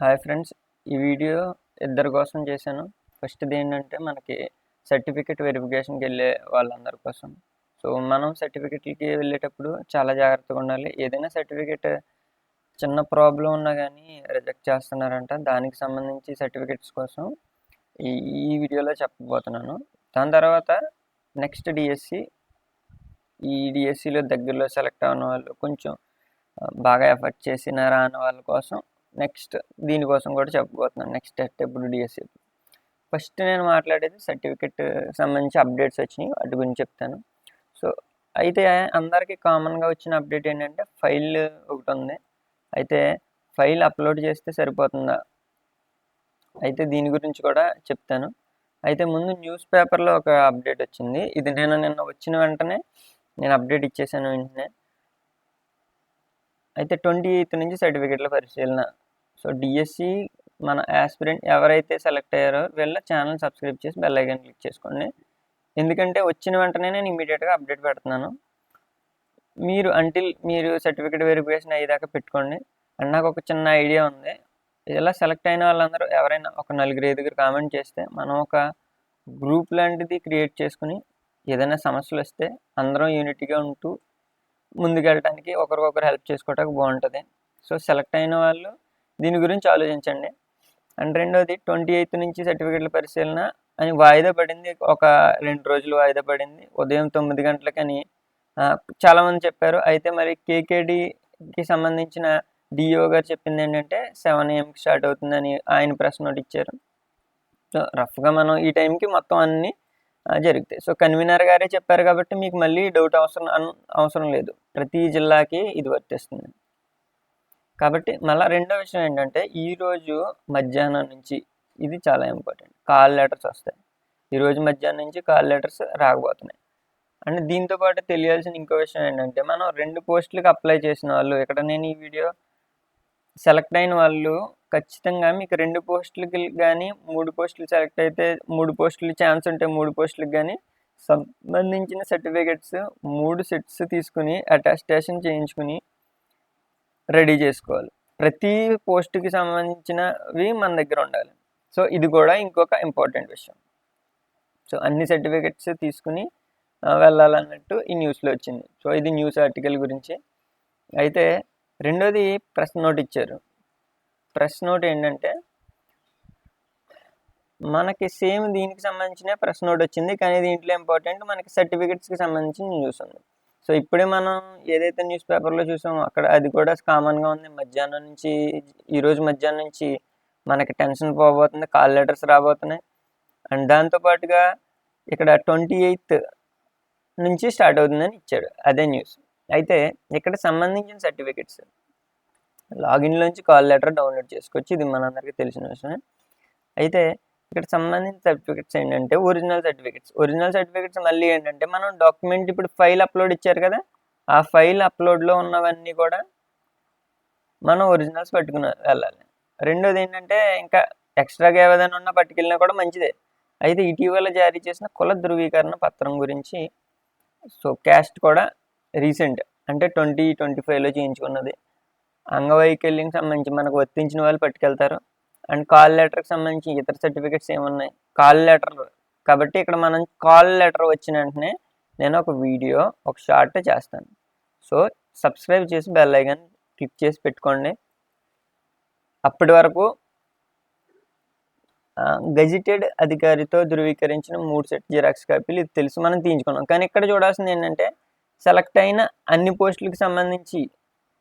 Hi friends, ఈ video ఇద్దరి కోసం చేశాను. ఫస్ట్‌ది ఏంటంటే మనకి సర్టిఫికేట్ వెరిఫికేషన్‌కి వెళ్ళే వాళ్ళందరి కోసం. సో, మనం సర్టిఫికేట్‌లకి వెళ్ళేటప్పుడు చాలా జాగ్రత్తగా ఉండాలి. ఏదైనా సర్టిఫికేట్ చిన్న ప్రాబ్లమ్ ఉన్నా కానీ రిజెక్ట్ చేస్తున్నారంట. దానికి సంబంధించి సర్టిఫికేట్స్ కోసం ఈ ఈ వీడియోలో చెప్పబోతున్నాను. దాని తర్వాత నెక్స్ట్ డిఎస్సి, ఈ డిఎస్సిలో దగ్గరలో సెలెక్ట్ అవ్వని వాళ్ళు, కొంచెం బాగా ఎఫర్ట్ చేసిన రాని వాళ్ళ కోసం నెక్స్ట్ దీనికోసం కూడా చెప్పబోతున్నాను. నెక్స్ట్ స్టెప్ ఇప్పుడు డిఎస్సి. ఫస్ట్ నేను మాట్లాడేది సర్టిఫికెట్ సంబంధించి అప్డేట్స్ వచ్చినాయి, వాటి గురించి చెప్తాను. సో అయితే అందరికీ కామన్గా వచ్చిన అప్డేట్ ఏంటంటే ఫైల్ ఒకటి ఉంది. అయితే ఫైల్ అప్లోడ్ చేస్తే సరిపోతుందా? అయితే దీని గురించి కూడా చెప్తాను. అయితే ముందు న్యూస్ పేపర్లో ఒక అప్డేట్ వచ్చింది. ఇది నిన్న వచ్చిన వెంటనే నేను అప్డేట్ ఇచ్చేసాను వెంటనే. అయితే 28 నుంచి సర్టిఫికెట్ల పరిశీలన. సో డిఎస్సి మన యాస్పిరెంట్ ఎవరైతే సెలెక్ట్ అయ్యారో వీళ్ళ ఛానల్ సబ్స్క్రైబ్ చేసి బెల్ ఐకాన్ క్లిక్ చేసుకోండి. ఎందుకంటే వచ్చిన వెంటనే నేను ఇమీడియట్గా అప్డేట్ పెడుతున్నాను. మీరు సర్టిఫికేట్ వెరిఫికేషన్ అయ్యేదాకా పెట్టుకోండి. అండ్ నాకు ఒక చిన్న ఐడియా ఉంది. ఇలా సెలెక్ట్ అయిన వాళ్ళందరూ ఎవరైనా ఒక 4-5 కామెంట్ చేస్తే మనం ఒక గ్రూప్ లాంటిది క్రియేట్ చేసుకుని ఏదైనా సమస్యలు వస్తే అందరం యూనిటీగా ఉంటూ ముందుకెళ్ళటానికి ఒకరికొకరు హెల్ప్ చేసుకోవడానికి బాగుంటుంది. సో సెలెక్ట్ అయిన వాళ్ళు దీని గురించి ఆలోచించండి. అండ్ రెండోది 28 నుంచి సర్టిఫికేట్ల పరిశీలన అని వాయిదా పడింది. ఒక 2 రోజులు వాయిదా పడింది. ఉదయం 9 గంటలకని చాలామంది చెప్పారు. అయితే మరి కేకేడికి సంబంధించిన డిఓ గారు చెప్పింది ఏంటంటే 7 AM స్టార్ట్ అవుతుందని ఆయన ప్రెస్ నోట్ ఇచ్చారు. సో రఫ్గా మనం ఈ టైంకి మొత్తం అన్నీ జరుగుతాయి. సో కన్వీనర్ గారే చెప్పారు కాబట్టి మీకు మళ్ళీ డౌట్ అవసరం లేదు. ప్రతి జిల్లాకి ఇది వర్తిస్తుంది. కాబట్టి మళ్ళీ రెండో విషయం ఏంటంటే ఈరోజు మధ్యాహ్నం నుంచి, ఇది చాలా ఇంపార్టెంట్, కాల్ లెటర్స్ వస్తాయి. ఈరోజు మధ్యాహ్నం నుంచి కాల్ లెటర్స్ రాకపోతున్నాయి. అండ్ దీంతోపాటు తెలియాల్సిన ఇంకో విషయం ఏంటంటే మనం 2 పోస్టులకు అప్లై చేసిన వాళ్ళు, ఇక్కడ నేను ఈ వీడియో సెలెక్ట్ అయిన వాళ్ళు ఖచ్చితంగా మీకు 2 పోస్టులకి కానీ 3 పోస్టులు సెలెక్ట్ అయితే 3 పోస్టులు ఛాన్స్ ఉంటే 3 పోస్టులకు కానీ సంబంధించిన సర్టిఫికెట్స్ 3 సెట్స్ తీసుకుని అటెస్టేషన్ చేయించుకుని రెడీ చేసుకోవాలి. ప్రతి పోస్ట్కి సంబంధించినవి మన దగ్గర ఉండాలి. సో ఇది కూడా ఇంకొక ఇంపార్టెంట్ విషయం. సో అన్ని సర్టిఫికెట్స్ తీసుకుని వెళ్ళాలన్నట్టు ఈ న్యూస్లో వచ్చింది. సో ఇది న్యూస్ ఆర్టికల్ గురించి. అయితే రెండోది ప్రెస్ నోట్ ఇచ్చారు. ప్రెస్ నోట్ ఏంటంటే మనకి సేమ్ దీనికి సంబంధించిన ప్రెస్ నోట్ వచ్చింది, కానీ దీంట్లో ఇంపార్టెంట్ మనకి సర్టిఫికెట్స్కి సంబంధించిన న్యూస్ ఉంది. సో ఇప్పుడే మనం ఏదైతే న్యూస్ పేపర్లో చూసామో అక్కడ అది కూడా కామన్గా ఉంది. ఈరోజు మధ్యాహ్నం నుంచి మనకి టెన్షన్ పోబోతుంది, కాల్ లెటర్స్ రాబోతున్నాయి. అండ్ దాంతోపాటుగా ఇక్కడ 28 నుంచి స్టార్ట్ అవుతుందని ఇచ్చాడు, అదే న్యూస్. అయితే ఇక్కడ సంబంధించిన సర్టిఫికెట్స్ లాగిన్లోంచి కాల్ లెటర్ డౌన్లోడ్ చేసుకోవచ్చు, ఇది మనందరికీ తెలిసిన విషయమే. అయితే ఇక్కడ సంబంధించిన సర్టిఫికెట్స్ ఏంటంటే ఒరిజినల్ సర్టిఫికెట్స్ మళ్ళీ ఏంటంటే మనం డాక్యుమెంట్ ఇప్పుడు ఫైల్ అప్లోడ్ ఇచ్చారు కదా, ఆ ఫైల్ అప్లోడ్లో ఉన్నవన్నీ కూడా మనం ఒరిజినల్స్ పట్టుకుని వెళ్ళాలి. రెండోది ఏంటంటే ఇంకా ఎక్స్ట్రాగా ఏదైనా ఉన్నా పట్టుకెళ్ళినా కూడా మంచిదే. అయితే ఇటీవల జారీ చేసిన కుల ధృవీకరణ పత్రం గురించి, సో క్యాస్ట్ కూడా రీసెంట్ అంటే 2025లో చేయించుకున్నది. అంగవైకల్యం సంబంధించి మనకు వర్తించిన వాళ్ళు పట్టుకెళ్తారు. అండ్ కాల్ లెటర్కి సంబంధించి ఇతర సర్టిఫికెట్స్ ఏమున్నాయి, కాల్ లెటర్ కాబట్టి ఇక్కడ మనం కాల్ లెటర్ వచ్చిన వెంటనే నేను ఒక వీడియో, ఒక షార్ట్ చేస్తాను. సో సబ్స్క్రైబ్ చేసి బెల్ ఐకాన్ క్లిక్ చేసి పెట్టుకోండి. అప్పటి వరకు గెజిటెడ్ అధికారితో ధృవీకరించిన 3 సెట్ జిరాక్స్ కాపీలు, ఇది తెలుసు మనం తీయించుకున్నాం. కానీ ఇక్కడ చూడాల్సింది ఏంటంటే సెలెక్ట్ అయిన అన్ని పోస్టులకు సంబంధించి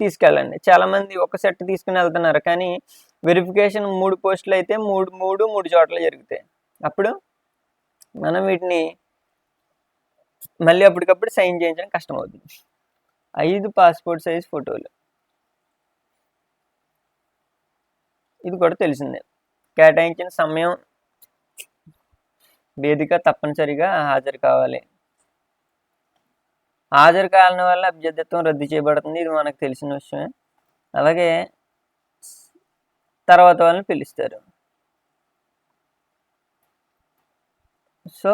తీసుకెళ్ళండి. చాలామంది ఒక సెట్ తీసుకుని వెళ్తున్నారు, కానీ వెరిఫికేషన్ 3 పోస్టులు అయితే మూడు చోట్ల జరుగుతాయి. అప్పుడు మనం వీటిని మళ్ళీ అప్పటికప్పుడు సైన్ చేయించడం కష్టమవుతుంది. 5 పాస్పోర్ట్ సైజ్ ఫోటోలు, ఇది కూడా తెలిసిందే. కేటాయించిన సమయం, వేదిక తప్పనిసరిగా హాజరు కావాలి. హాజరు కాని వల్ల అభ్యర్థిత్వం రద్దు చేయబడుతుంది, ఇది మనకు తెలిసిన విషయమే. అలాగే తర్వాత వాళ్ళని పిలుస్తారు. సో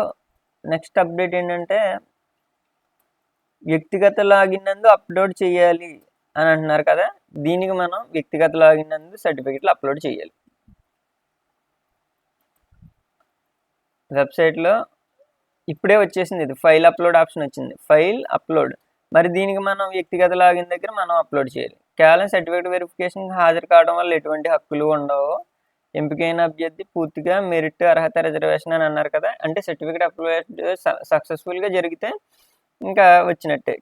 నెక్స్ట్ అప్డేట్ ఏంటంటే వ్యక్తిగత లాగిన్ నందు అప్లోడ్ చేయాలి అని అంటున్నారు కదా, దీనికి మనం వ్యక్తిగత లాగిన్ అనేది సర్టిఫికెట్లు అప్లోడ్ చేయాలి. వెబ్సైట్లో ఇప్పుడే వచ్చేసింది, ఇది ఫైల్ అప్లోడ్ ఆప్షన్ వచ్చింది, ఫైల్ అప్లోడ్. మరి దీనికి మనం వ్యక్తిగత లాగిన్ దగ్గర మనం అప్లోడ్ చేయాలి. కేవలం సర్టిఫికేట్ వెరిఫికేషన్కి హాజరు కావడం వల్ల ఎటువంటి హక్కులు ఉండవు. ఎంపికైన అభ్యర్థి పూర్తిగా మెరిట్, అర్హత, రిజర్వేషన్ అని అన్నారు కదా, అంటే సర్టిఫికేట్ అప్లోడ్ సక్సెస్ఫుల్గా జరిగితే ఇంకా వచ్చినట్టే.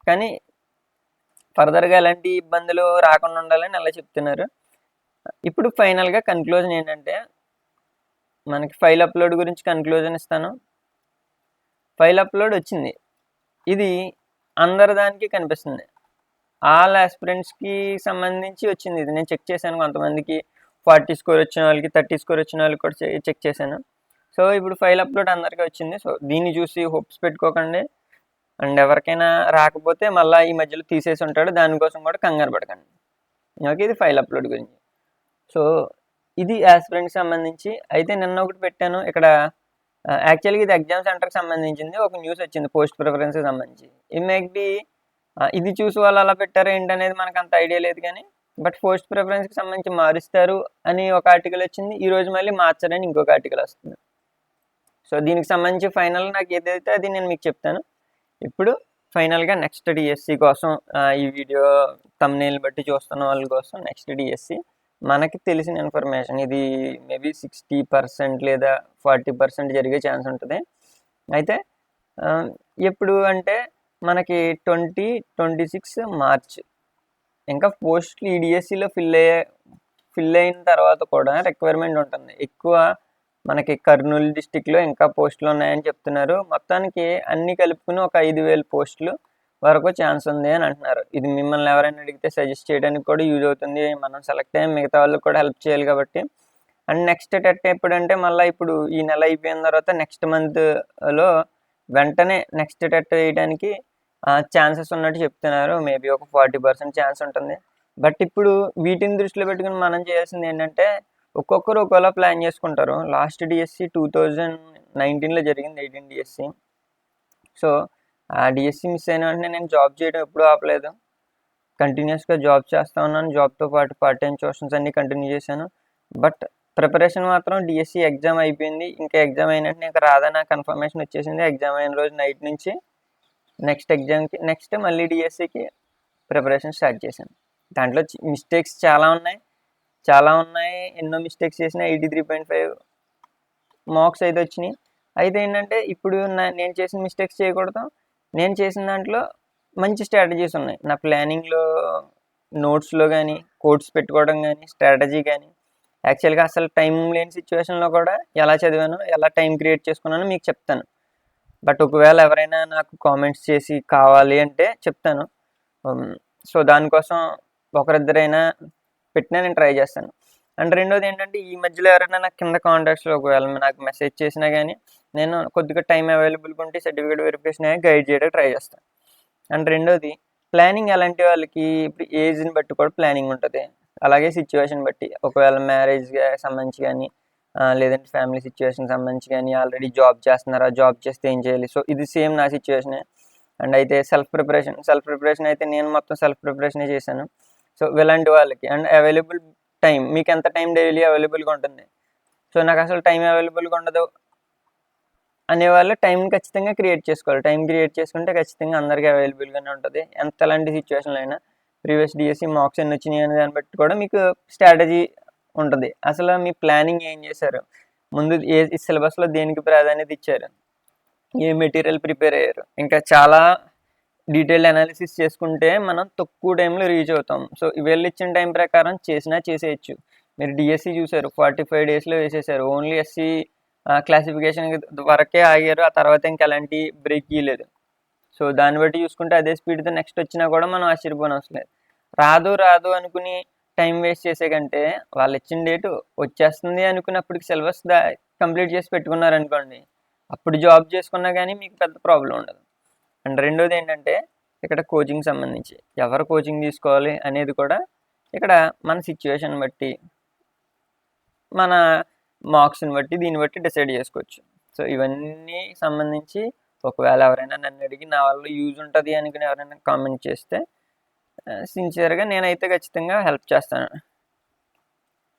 కానీ ఫర్దర్గా ఎలాంటి ఇబ్బందులు రాకుండా ఉండాలని అలా చెప్తున్నారు. ఇప్పుడు ఫైనల్గా కన్క్లూజన్ ఏంటంటే, మనకి ఫైల్ అప్లోడ్ గురించి కన్క్లూజన్ ఇస్తాను. ఫైల్ అప్లోడ్ వచ్చింది, ఇది అందరి దానికి కనిపిస్తుంది, ఆల్ ఆస్పిరెంట్స్కి సంబంధించి వచ్చింది. ఇది నేను చెక్ చేశాను, కొంతమందికి 40 స్కోర్ వచ్చిన వాళ్ళకి, 30 స్కోర్ వచ్చిన వాళ్ళకి కూడా చెక్ చేశాను. సో ఇప్పుడు ఫైల్ అప్లోడ్ అందరికీ వచ్చింది. సో దీన్ని చూసి హోప్స్ పెట్టుకోకండి, అండ్ ఎవరికైనా రాకపోతే మళ్ళీ ఈ మధ్యలో తీసేసి ఉంటాడు, దానికోసం కూడా కంగారు పడకండి. ఓకే, ఇది ఫైల్ అప్లోడ్ గురించి. సో ఇది ఆస్పిరెంట్కి సంబంధించి. అయితే నిన్న ఒకటి పెట్టాను ఇక్కడ, యాక్చువల్గా ఇది ఎగ్జామ్ సెంటర్కి సంబంధించింది. ఒక న్యూస్ వచ్చింది పోస్ట్ ప్రిఫరెన్స్కి సంబంధించి. ఇట్ మేక్ బి ఇది చూసి వాళ్ళు అలా పెట్టారు ఏంటనేది మనకు అంత ఐడియా లేదు, కానీ బట్ పోస్ట్ ప్రిఫరెన్స్కి సంబంధించి మారుస్తారు అని ఒక ఆర్టికల్ వచ్చింది. ఈరోజు మళ్ళీ మార్చారని ఇంకొక ఆర్టికల్ వస్తుంది. సో దీనికి సంబంధించి ఫైనల్ నాకు ఏదైతే అది నేను మీకు చెప్తాను. ఇప్పుడు ఫైనల్గా నెక్స్ట్ డిఎస్సి కోసం ఈ వీడియో థంబ్నెయిల్ బట్టి చూస్తున్న వాళ్ళ కోసం నెక్స్ట్ డిఎస్సి మనకి తెలిసిన ఇన్ఫర్మేషన్, ఇది మేబీ 60% లేదా 40% జరిగే ఛాన్స్ ఉంటుంది. అయితే ఎప్పుడు అంటే మనకి 2026 మార్చ్, ఇంకా పోస్టులు ఈ డిఎస్సిలో ఫిల్ అయిన తర్వాత కూడా రిక్వైర్మెంట్ ఉంటుంది ఎక్కువ. మనకి కర్నూలు డిస్టిక్లో ఇంకా పోస్టులు ఉన్నాయని చెప్తున్నారు. మొత్తానికి అన్ని కలుపుకుని ఒక 5,000 పోస్టులు వరకు ఛాన్స్ ఉంది అని అంటున్నారు. ఇది మిమ్మల్ని ఎవరైనా అడిగితే సజెస్ట్ చేయడానికి కూడా యూజ్ అవుతుంది, మనం సెలెక్ట్ అయ్యి మిగతా వాళ్ళకి కూడా హెల్ప్ చేయాలి కాబట్టి. అండ్ నెక్స్ట్ టెట్ ఎప్పుడంటే మళ్ళీ ఇప్పుడు ఈ నెల అయిపోయిన తర్వాత నెక్స్ట్ మంత్లో వెంటనే నెక్స్ట్ టెట్ వేయడానికి ఛాన్సెస్ ఉన్నట్టు చెప్తున్నారు. మేబీ ఒక 40% ఛాన్స్ ఉంటుంది. బట్ ఇప్పుడు వీటిని దృష్టిలో పెట్టుకుని మనం చేయాల్సింది ఏంటంటే, ఒక్కొక్కరు ఒకవేళ ప్లాన్ చేసుకుంటారు. లాస్ట్ డిఎస్సి 2019లో జరిగింది, 18 డిఎస్సి. సో ఆ డిఎస్సి మిస్ అయిన వెంటనే నేను జాబ్ చేయడం ఎప్పుడూ ఆపలేదు, కంటిన్యూస్గా జాబ్ చేస్తూ ఉన్నాను. జాబ్తో పాటు పార్ట్ టైం ట్యూషన్స్ అన్నీ కంటిన్యూ చేశాను. బట్ ప్రిపరేషన్ మాత్రం డిఎస్సి ఎగ్జామ్ అయిపోయింది, ఇంకా ఎగ్జామ్ అయినట్టు ఇంకా రాదని కన్ఫర్మేషన్ వచ్చేసింది. ఎగ్జామ్ అయిన రోజు నైట్ నుంచి నెక్స్ట్ ఎగ్జామ్కి నెక్స్ట్ మళ్ళీ డిఎస్సికి ప్రిపరేషన్ స్టార్ట్ చేశాను. దాంట్లో మిస్టేక్స్ చాలా ఉన్నాయి, ఎన్నో మిస్టేక్స్ చేసిన 83.5 మార్క్స్ అయితే వచ్చినాయి. అయితే ఏంటంటే ఇప్పుడు నేను చేసిన మిస్టేక్స్ చేయకూడదు. నేను చేసిన దాంట్లో మంచి స్ట్రాటజీస్ ఉన్నాయి నా ప్లానింగ్లో, నోట్స్లో కానీ, కోడ్స్ పెట్టుకోవడం కానీ, స్ట్రాటజీ కానీ. యాక్చువల్గా అసలు టైం లేని సిచ్యువేషన్లో కూడా ఎలా చదివానో, ఎలా టైం క్రియేట్ చేసుకున్నానో మీకు చెప్తాను. బట్ ఒకవేళ ఎవరైనా నాకు కామెంట్స్ చేసి కావాలి అంటే చెప్తాను. సో దానికోసం ఒకరిద్దరైనా పెట్టినా నేను ట్రై చేస్తాను. అండ్ రెండోది ఏంటంటే, ఈ మధ్యలో ఎవరైనా నాకు కింద కాంటాక్ట్స్లో ఒకవేళ నాకు మెసేజ్ చేసినా కానీ నేను కొద్దిగా టైం అవైలబుల్గా ఉంటే సర్టిఫికేట్ వెరిఫికేషన్ గైడ్ చేయడానికి ట్రై చేస్తాను. అండ్ రెండోది ప్లానింగ్ ఎలాంటి వాళ్ళకి ఇప్పుడు ఏజ్ని బట్టి కూడా ప్లానింగ్ ఉంటుంది, అలాగే సిచ్యువేషన్ బట్టి. ఒకవేళ మ్యారేజ్కి సంబంధించి కానీ, లేదంటే ఫ్యామిలీ సిచ్యువేషన్ సంబంధించి కానీ, ఆల్రెడీ జాబ్ చేస్తున్నారా, జాబ్ చేస్తే ఏం చేయాలి. సో ఇది సేమ్ నా సిచ్యువేషనే. అండ్ అయితే సెల్ఫ్ ప్రిపరేషన్ అయితే నేను మొత్తం సెల్ఫ్ ప్రిపరేషనే చేశాను. సో ఇలాంటి వాళ్ళకి అండ్ అవైలబుల్ టైం, మీకు ఎంత టైం డైలీ అవైలబుల్గా ఉంటుంది, సో నాకు అసలు టైం అవైలబుల్గా ఉండదు అనేవాళ్ళు టైంని ఖచ్చితంగా క్రియేట్ చేసుకోవాలి. టైం క్రియేట్ చేసుకుంటే ఖచ్చితంగా అందరికీ అవైలబుల్గానే ఉంటుంది. ఎలాంటి సిచ్యువేషన్లో అయినా. ప్రీవియస్ డిఎస్సి మార్క్స్ ఎన్ని వచ్చినాయి అనే దాన్ని బట్టి కూడా మీకు స్ట్రాటజీ ఉంటుంది. అసలు మీ ప్లానింగ్ ఏం చేశారు, ముందు ఏ సిలబస్లో దేనికి ప్రాధాన్యత ఇచ్చారు, ఏ మెటీరియల్ ప్రిపేర్ అయ్యారు, ఇంకా చాలా డీటెయిల్డ్ అనాలిసిస్ చేసుకుంటే మనం తక్కువ టైంలో రీచ్ అవుతాం. సో వీళ్ళు ఇచ్చిన టైం ప్రకారం చేసేయచ్చు. మీరు డిఎస్సి చూసారు, 45 డేస్లో వేసేసారు. ఓన్లీ ఎస్సీ క్లాసిఫికేషన్ వరకే ఆగారు, ఆ తర్వాత ఇంకా ఎలాంటి బ్రేక్ ఇవ్వలేదు. సో దాన్ని బట్టి చూసుకుంటే అదే స్పీడ్తో నెక్స్ట్ వచ్చినా కూడా మనం ఆశ్చర్యపోనవసరం లేదు. రాదు అనుకుని టైం వేస్ట్ చేసే కంటే వాళ్ళు ఇచ్చిన డేటు వచ్చేస్తుంది అనుకున్నప్పటికి సిలబస్ కంప్లీట్ చేసి పెట్టుకున్నారనుకోండి, అప్పుడు జాబ్ చేసుకున్నా కానీ మీకు పెద్ద ప్రాబ్లం ఉండదు. అండ్ రెండోది ఏంటంటే, ఇక్కడ కోచింగ్ సంబంధించి ఎవరు కోచింగ్ తీసుకోవాలి అనేది కూడా ఇక్కడ మన సిచ్యువేషన్ బట్టి, మన మార్క్స్ని బట్టి, దీన్ని బట్టి డిసైడ్ చేసుకోవచ్చు. సో ఇవన్నీ సంబంధించి ఒకవేళ ఎవరైనా నన్ను అడిగి నా వల్ల యూజ్ ఉంటుంది అనుకుని ఎవరైనా కామెంట్ చేస్తే సిన్సియర్గా నేనైతే ఖచ్చితంగా హెల్ప్ చేస్తాను.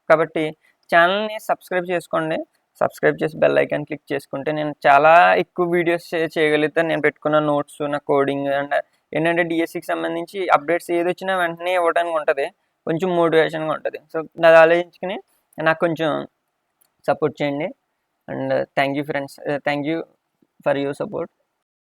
కాబట్టి ఛానల్ని సబ్స్క్రైబ్ చేసుకోండి. సబ్స్క్రైబ్ చేసి బెల్ ఐకాన్ క్లిక్ చేసుకుంటే నేను చాలా ఎక్కువ వీడియోస్ చేయగలుగుతాను. నేను పెట్టుకున్న నోట్స్, నా కోడింగ్ అండ్ ఏంటంటే డిఎస్సికి సంబంధించి అప్డేట్స్ ఏది వచ్చినా వెంటనే ఇవ్వడానికి ఉంటుంది. కొంచెం మోటివేషన్గా ఉంటుంది. సో అది ఆలోచించుకుని నాకు కొంచెం సపోర్ట్ చేయండి. And thank you friends, thank you for your support.